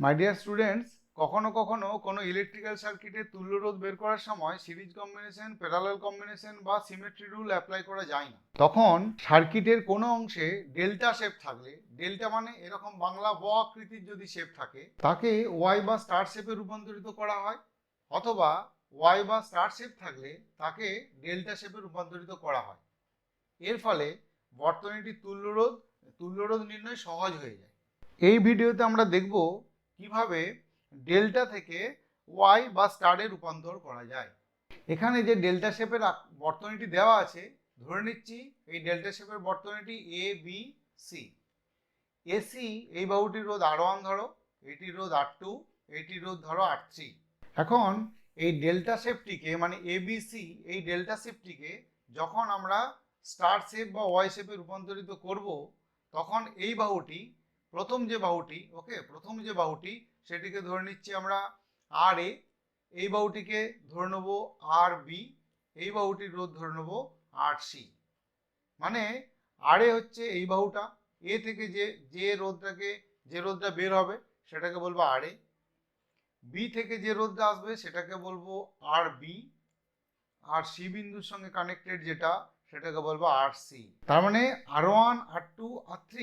My dear students, কখনো কখনো কোনো ইলেকট্রিক্যাল সার্কিটের তুল্য রোধ বের করার সময় সিরিজ কম্বিনেশন, প্যারালাল কম্বিনেশন বা সিমেট্রি রুল অ্যাপ্লাই করা যায় না। তখন সার্কিটের কোনো অংশে ডেল্টা শেপ থাকলে, ডেল্টা মানে এরকম বাংলা ব আকৃতির যদি শেপ থাকে, তাকে ওয়াই বা স্টার শেপে রূপান্তরিত করা হয়, অথবা ওয়াই বা স্টার শেপ থাকলে তাকে ডেল্টা শেপে রূপান্তরিত করা হয়। এর ফলে বর্তনীটির তুল্যরোধ নির্ণয় সহজ হয়ে যায়। এই ভিডিওতে আমরা দেখব কিভাবে ডেল্টা থেকে ওয়াই বা স্টারে রূপান্তর করা যায়। এখানে যে ডেল্টা শেপের বর্তনীটি দেওয়া আছে, ধরে নিচ্ছি এই ডেল্টা শেপের বর্তনীটি এ বি সি। এসি এই বাহুটির রোধ R1 ধরো, এটির রোধ R2, এটির রোধ ধরো R3। এখন এই ডেল্টা শেপটিকে মানে এবিসি, এই ডেল্টা শেপটিকে যখন আমরা স্টার শেপ বা ওয়াই শেপে রূপান্তরিত করব, তখন এই বাহুটি, প্রথম যে বাহুটি সেটিকে ধরে নিচ্ছি আমরা আর এ, এই বাহুটিকে ধরে নেব আর বি, এই বাহুটির রোধ ধরে নেব আর সি। মানে আর এ হচ্ছে এই বাহুটা, এ থেকে যে রোধটা বের হবে সেটাকে বলবো আর এ, বি থেকে যে রোধটা আসবে সেটাকে বলবো আর বি, আর সি বিন্দুর সঙ্গে কানেক্টেড যেটা সেটাকে বলবো আর সি। তার মানে R1, R2, R3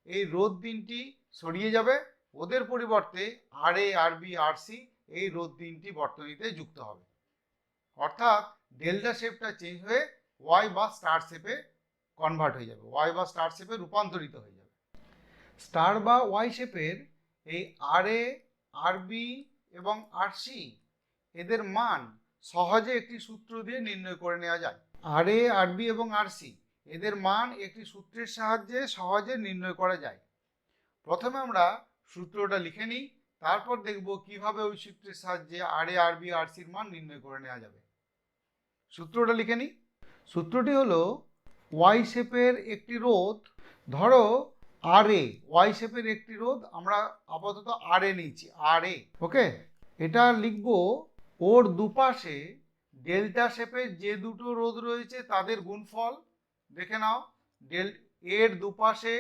এই রোধ তিনটি সরিয়ে যাবে, ওদের পরিবর্তে আর এ, আর বি, আর সি এই রোধ তিনটি বর্তনীতে যুক্ত হবে। অর্থাৎ ডেল্টা শেপটা চেঞ্জ হয়ে ওয়াই বা স্টার শেপে কনভার্ট হয়ে যাবে, ওয়াই বা স্টার শেপে রূপান্তরিত হয়ে যাবে। স্টার বা ওয়াই শেপের এই আর এ, আর বি এবং আর সি এদের মান সহজে একটি সূত্র দিয়ে নির্ণয় করে নেওয়া যায়। আর এ, আর বি এবং আর সি এদের মান একটি সূত্রের সাহায্যে সহজে নির্ণয় করা যায়। প্রথমে আমরা সূত্রটা লিখে নিই, তারপর দেখব কিভাবে ওই সূত্রের সাহায্যে আর এ, আর বি, আর সির মান নির্ণয় করে নেওয়া যাবে। সূত্রটা লিখে নিই। সূত্রটি হলো ওয়াই শেপের একটি রোধ, ধরো আর এ, ওয়াই শেপের একটি রোধ আমরা আপাতত আর এ নিয়েছি, আর এ, ওকে। এটা লিখব ওর দুপাশে ডেল্টা শেপের যে দুটো রোধ রয়েছে তাদের গুণফল। দেখে নাও, এর দুপাশে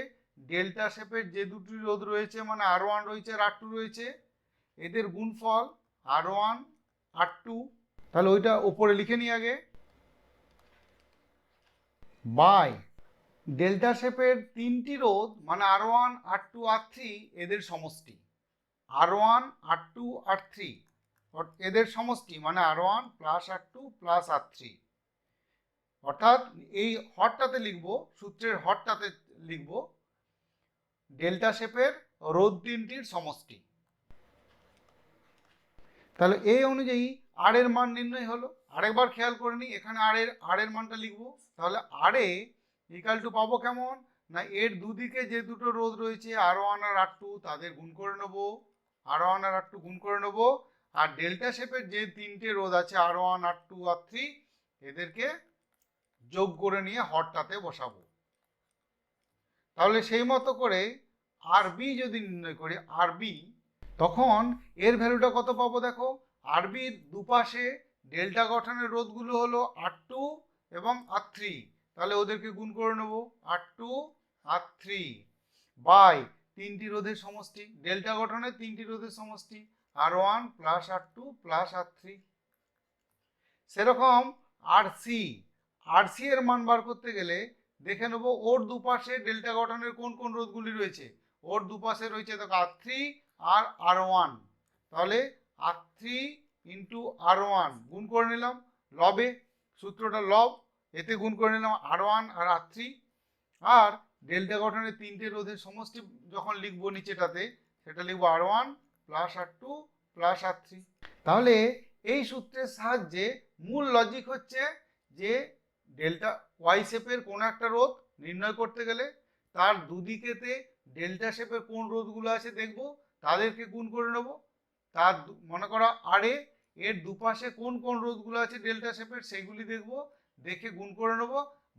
ডেল্টা শেপের যে দুটি রোধ রয়েছে মানে R1 রয়েছে আর R2 রয়েছে, এদের গুণফল R1, R2। তাহলে ওইটা ওপরে লিখে নিই আগে, বাই ডেল্টা শেপের তিনটি রোধ মানে R1, R2, R3 এদের সমষ্টি, R1, R2, R3 এদের সমষ্টি মানে R1 plus R2 plus R3। অর্থাৎ এই হরটাতে লিখব, সূত্রের হরটাতে লিখব ডেল্টা শেপের রোধ তিনটির সমষ্টি। তাহলে এই অনুযায়ী আর এর মান নির্ণয় হলো। আরেকবার খেয়াল করে নিই, এখানে আর এর মানটা লিখবো। তাহলে আর এ ইকাল টু পাবো কেমন না, এর দুদিকে যে দুটো রোধ রয়েছে R1 আর R2 তাদের গুণ করে নেব, R1 আর R2 গুণ করে নেব, আর ডেল্টা শেপের যে তিনটে রোধ আছে R1, R2, R3 এদেরকে যোগ করে নিয়ে হরটাতে বসাবো। তাহলে সেই মতো করে আর বি যদি নির্ণয় করি, আর বি, তখন এর ভ্যালুটা কত পাবো দেখো, আর বির দুপাশে ডেল্টা গঠনের রোধগুলো হলো R2 এবং R3, তাহলে ওদেরকে গুণ করে নেব R2, R3 বাই তিনটি রোধের সমষ্টি, ডেল্টা গঠনের তিনটি রোধের সমষ্টি R1 plus R2 plus R3। সেরকম আর সি এর মান বার করতে গেলে দেখে নেব ওর দুপাশে ডেল্টা গঠনের কোন কোন রোধগুলি রয়েছে। ওর দুপাশে রয়েছে দেখো R3 আর R1, তাহলে R3 ইন্টু R1 গুণ করে নিলাম লবে, সূত্রটা লব, এতে গুণ করে নিলাম R1 আর R3, আর ডেল্টা গঠনের তিনটে রোধের সমষ্টি যখন লিখবো নিচেটাতে সেটা লিখবো R1 plus R2 plus R3। তাহলে এই সূত্রের সাহায্যে মূল লজিক হচ্ছে যে ডেল্টা ওয়াই শেপের কোনো একটা রোধ নির্ণয় করতে গেলে তার দুদিকেতে ডেল্টা শেপের কোন রোধগুলো আছে দেখব, তাদেরকে গুণ করে নেব। তার মনে করো আর এর দুপাশে কোন কোন রোধগুলো আছে ডেল্টা শেপের সেইগুলি দেখব, দেখে গুণ করে নেব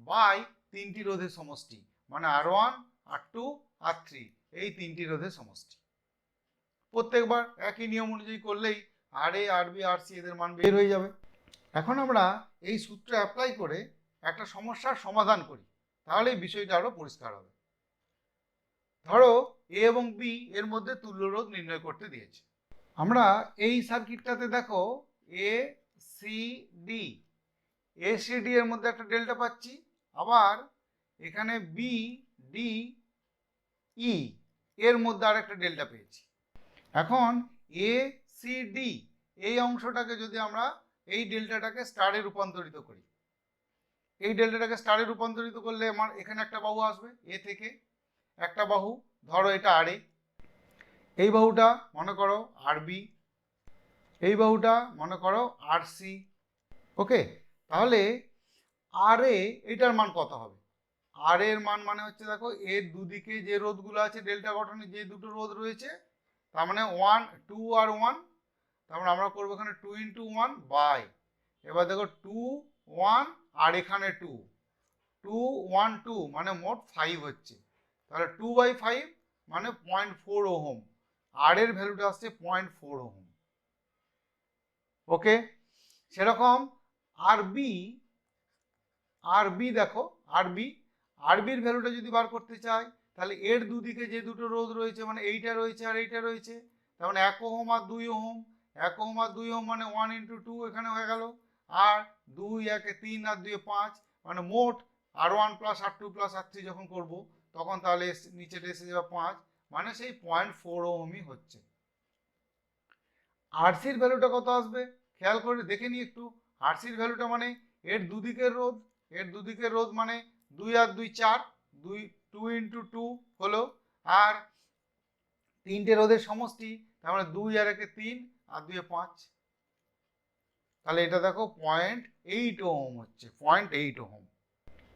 বাই তিনটি রোধের সমষ্টি মানে R1, R2, R3 এই তিনটি রোধের সমষ্টি। প্রত্যেকবার একই নিয়ম অনুযায়ী করলেই আর এ, আর বি, আর সি এদের মান বের হয়ে যাবে। এখন আমরা এই সূত্র অ্যাপ্লাই করে একটা সমস্যার সমাধান করি, তাহলে এই বিষয়টা আরো পরিষ্কার হবে। ধরো এ এবং বি এর মধ্যে তুল্য রোধ নির্ণয় করতে দিয়েছে। আমরা এই সার্কিটটাতে দেখো A C D, A C D এর মধ্যে একটা ডেল্টা পাচ্ছি, আবার এখানে বি ডি ই এর মধ্যে আর একটা ডেল্টা পেয়েছি। এখন এ সি ডি এই অংশটাকে যদি আমরা এই ডেল্টাটাকে স্টারে রূপান্তরিত করি, এই ডেল্টাটাকে স্টারে রূপান্তরিত করলে আমার এখানে একটা বাহু আসবে, এ থেকে একটা বাহু, ধরো এটা আর এ, এই বাহুটা মনে করো আর বি, এই বাহুটা মনে করো আর সি। ওকে, তাহলে আর এ এটার মান কত হবে? আর এর মান মানে হচ্ছে দেখো এর দুদিকে যে রোধগুলো আছে ডেল্টা গঠনে যে দুটো রোধ রয়েছে, তার মানে 1 2 আর 1, তার মানে আমরা করবো এখানে 2 × 1 বাই, এবার দেখো 2 1 আর এখানে 2 2 1 2 মানে মোট 5 হচ্ছে, তাহলে 2/5 মানে 0.4 ওহম, আর এর ভ্যালুটা আসছে 0.4 ওহম। ওকে, সেরকম আরবি দেখো আরবির ভ্যালুটা যদি বার করতে চাই, তাহলে এর দুদিকে যে দুটো রোধ রয়েছে মানে এইটা রয়েছে আর এইটা রয়েছে, তার মানে 1 ওহম আর 2 ওহম, 1 ওহম আর 2 ওহম মানে 1 × 2 এখানে হয়ে গেল, আর 2 1 3 আর 2 5 মানে মোট R1 + R2 + R3 যখন করব তখন তাহলে নিচেটা এসে যাবে 5, মানে সেই 0.4 ওহমই হচ্ছে। আরসির ভ্যালুটা কত আসবে খেয়াল করে দেখে নি একটু। আরসির ভ্যালুটা মানে এর দুদিকের রোধ মানে 2 আর 2 4, 2 × 2 হলো, আর তিনটে রোধের সমষ্টি, তার মানে 2 আর 1 3 আর 2 5, তাহলে এটা দেখো 0.8 ওহম হচ্ছে, 0.8 ওহম।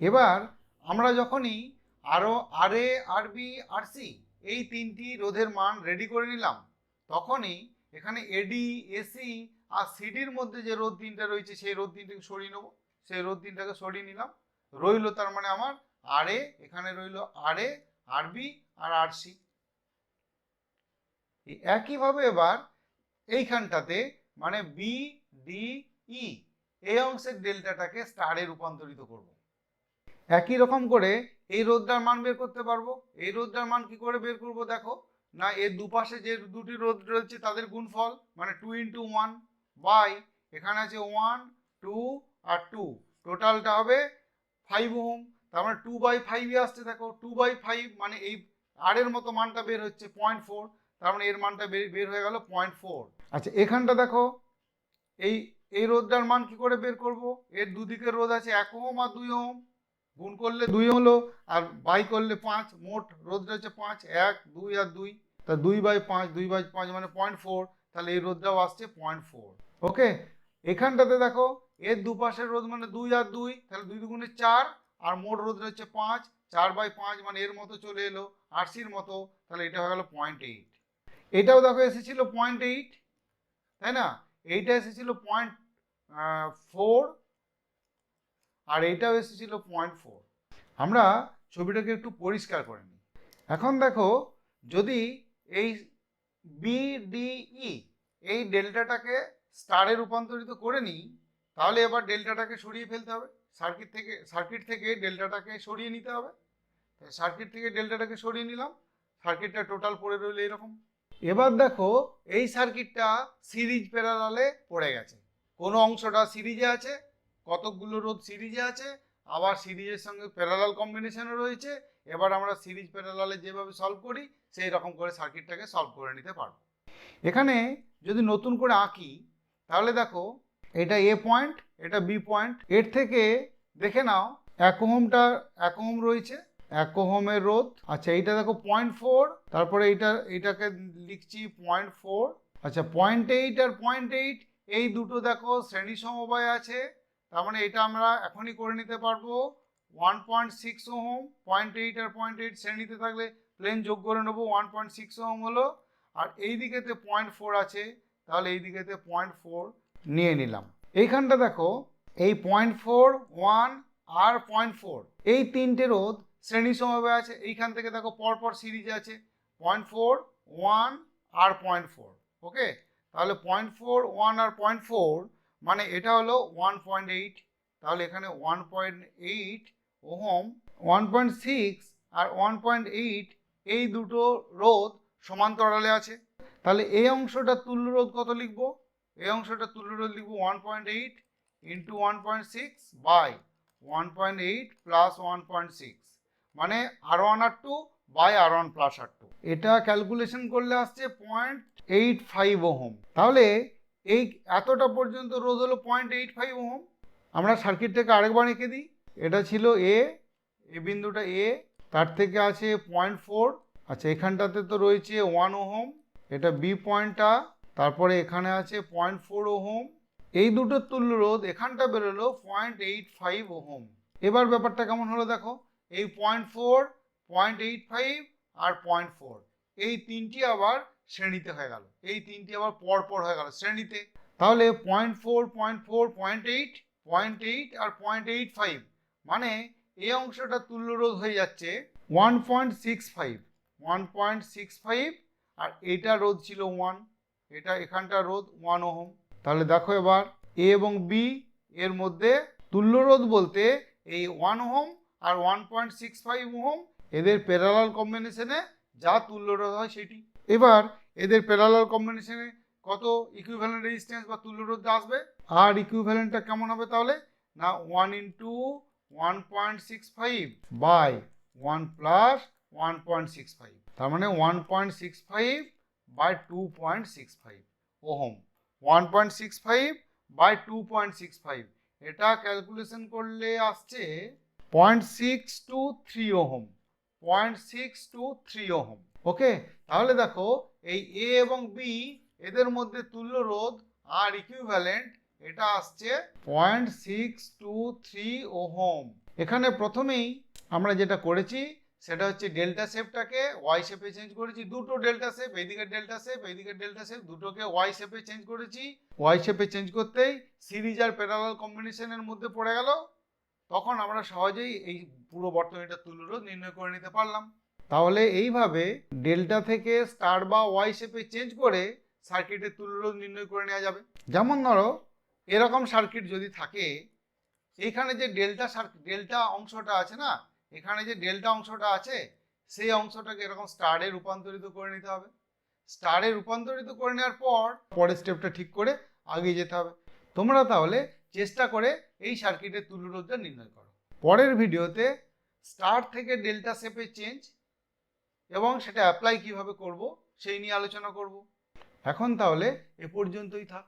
এবার আমরা যখনই আরও আর এ আর বি আর সি এই তিনটি রোধের মান রেডি করে নিলাম, তখনই এখানে এডি এসি আর সিডির মধ্যে যে রোধ তিনটা রয়েছে সেই রোধ তিনটাকে সরিয়ে নেবো, সেই রোধ তিনটাকে সরিয়ে নিলাম, রইলো তার মানে আমার আর এ, এখানে রইলো আর এ আর বি আর আর সি। একইভাবে এবার এইখানটাতে মানে বি ডি ই এই অংশের ডেল্টাটাকে স্টারে রূপান্তরিত করব। একই রকম করে এই রোধটার মান বের করতে পারবো। এই রোধটার মান কি করে বের করব দেখো, না এর দুপাশে যে দুটি রোধ রয়েছে তাদের গুণফল মানে 2 × 1 বাই, এখানে আছে 1 2 আর 2, টোটালটা হবে 5 ওহম, তার মানে 2/5 আসছে দেখো, 2/5 মানে এই আর এর মতো মানটা বের হচ্ছে 0.4, তার মানে এর মানটা বের হয়ে গেল 0.4। আচ্ছা এখানটা দেখো এই রোধটার মান কি করে বের করব, এর দুদিকের রোধ আছে 1 ওহম আর 2 ওহম, গুণ করলে 2 হলো আর বাই করলে 5, মোট রোধটা হচ্ছে 5, 1 2 আর 2, তা 2/5 মানে 0.4, তাহলে এই রোধটাও আসছে 0.4। ওকে, এখানটাতে দেখো এর দুপাশের রোধ মানে 2 আর 2, তাহলে 2 × 2 4 আর মোট রোধ হচ্ছে 5, 4/5 মানে এর মতো চলে এলো আরসির মতো, তাহলে এটা হয়ে গেল 0.8। এটাও দেখো এসেছিল 0.8, তাই না, এইটা এসেছিল 0.4 আর এইটাও এসেছিল 0.4। আমরা ছবিটাকে একটু পরিষ্কার করে নিই। এখন দেখো যদি এই বিডিই এই ডেল্টাটাকে স্টারে রূপান্তরিত করে নিই, তাহলে এবার ডেল্টাটাকে সরিয়ে ফেলতে হবে সার্কিট থেকে ডেল্টাটাকে সরিয়ে নিতে হবে। সার্কিট থেকে ডেল্টাটাকে সরিয়ে নিলাম, সার্কিটটা টোটাল পড়ে রইল এরকম। এবার দেখো এই সার্কিটটা সিরিজ প্যারালালে পড়ে গেছে, কোনো অংশটা সিরিজে আছে, কতকগুলো রোধ সিরিজে আছে, আবার সিরিজের সঙ্গে প্যারালাল কম্বিনেশনও রয়েছে। এবার আমরা সিরিজ প্যারালালে যেভাবে সলভ করি সেই রকম করে সার্কিটটাকে সলভ করে নিতে পারবো। এখানে যদি নতুন করে আঁকি তাহলে দেখো এটা এ পয়েন্ট, এটা বি পয়েন্ট, এর থেকে দেখে নাও 1 ওহম রয়েছে, 1 ওহমের রোধ। আচ্ছা এইটা দেখো 0.4, তারপরে এইটাকে লিখছি 0.4। আচ্ছা 0.8 আর 0.8 এই দুটো দেখো শ্রেণী সমবায় আছে, তার মানে এটা আমরা এখনই করে নিতে পারবো 1.6 ওহম। 0.8 আর 0.8 শ্রেণীতে থাকলে প্লেন যোগ করে নেবো, 1.6 ওহম হলো, আর এই দিকেতে 0.4 আছে, তাহলে এই দিকেতে 0.4 নিয়ে নিলাম। এইখানটা দেখো এই 0.4 1 আর 0.4 এই তিনটে রোধ শ্রেণী সমবায় আছে, এইখান থেকে দেখো পরপর সিরিজে আছে 0.4 1 আর 0.4। ওকে, তাহলে 0.4 1 আর 0.4 মানে এটা হলো 1.8, তাহলে এখানে 1.8 ওহম, 1.6 আর 1.8 এই দুটো রোধ সমান্তরালে আছে। তাহলে এই অংশটা তুল্য রোধ কত লিখব? এই অংশটা তুল্য রোধ লিখব 1.8 ইন্টু 1.6 বাই 1.8 প্লাস 1.6, মানে R1 R2 by R1 plus R2। এটা ক্যালকুলেশন করলে আসছে 0.85 ওহম। তাহলে এই এতটা পর্যন্ত রোধ হলো 0.85 ওহম। আমরা সার্কিটটাকে আরেকবার এঁকে দিই। এটা ছিল এ বিন্দুটা এ, তার থেকে আছে 0.4, আচ্ছা এখানটাতে তো রয়েছে 1 ওহম, এটা বি পয়েন্টটা, তারপরে এখানে আছে 0.4 ওহম। এই দুটোর তুল্য রোধ এখানটা বেরোলো 0.85 ওহম। এবার ব্যাপারটা কেমন হলো দেখো, এই 0.4, 0.85 আর 0.4 এই তিনটি আবার শ্রেণীতে হয়ে গেল, এই তিনটি আবার পর পর হয়ে গেল শ্রেণীতে। তাহলে 0.4, 0.4, 0.8, 0.8 আর 0.85, মানে এই অংশটা তুল্য রোধ হয়ে যাচ্ছে 1.65, 1.65, আর এটা রোধ ছিল 1, এটা এখানটা রোধ 1 ওহম। তাহলে দেখো এবার এ এবং বি এর মধ্যে তুল্য রোধ বলতে এই 1 ওহম আর 1.65 ওহম এদের প্যারালাল কম্বিনেশনে যা তুল্য রোধ হয় সেটি। এবার এদের প্যারালাল কম্বিনেশনে কত ইকুইভ্যালেন্ট রেজিস্ট্যান্স বা তুল্য রোধ আসবে? আর ইকুইভ্যালেন্টটা কেমন হবে তাহলে? না 1 ইন্টু 1.65 বাই 1 প্লাস 1.65, তার মানে 1.65 বাই 2.65 ওহম। 1.65 বাই 2.65, এটা ক্যালকুলেশন করলে আসছে 0.623 ওহম, 0.623 ওহম। ওকে, তাহলে দেখো এই এ এবং বি এদের মধ্যে তুল্য রোধ আর ইকুইভ্যালেন্ট এটা আসছে 0.623 ওহম। এখানে প্রথমেই আমরা যেটা করেছি সেটা হচ্ছে ডেল্টা শেপটাকে ওয়াই শেপে চেঞ্জ করেছি। দুটো ডেল্টা শেপ, এইদিকের ডেল্টা শেপ, এইদিকের ডেল্টা শেপ, দুটোকে ওয়াই শেপে চেঞ্জ করেছি। ওয়াই শেপে চেঞ্জ করতেই সিরিজ আর প্যারালাল কম্বিনেশনের মধ্যে পড়ে গেল। তখন আমরা সহজেই এই পুরো বর্তনীটার তুল্য রোধ নির্ণয় করে নিতে পারলাম। তাহলে এইভাবে ডেল্টা থেকে স্টার বা ওয়াই শেপে চেঞ্জ করে সার্কিটের তুল্য রোধ নির্ণয় করে নেওয়া যাবে। যেমন ধরো এরকম সার্কিট যদি থাকে, এইখানে যে ডেল্টা অংশটা আছে না, এখানে যে ডেল্টা অংশটা আছে সেই অংশটাকে এরকম স্টারে রূপান্তরিত করে নিতে হবে। স্টারে রূপান্তরিত করে নেওয়ার পর পরের স্টেপটা ঠিক করে এগিয়ে যেতে হবে। তোমরা তাহলে চেষ্টা করে এই সার্কিটের তুল্য রোধটা নির্ণয় করো। পরের ভিডিওতে স্টার থেকে ডেল্টা শেপে চেঞ্জ এবং সেটা অ্যাপ্লাই কিভাবে করব সেই নিয়ে আলোচনা করব। এখন তাহলে এ পর্যন্তই থাক।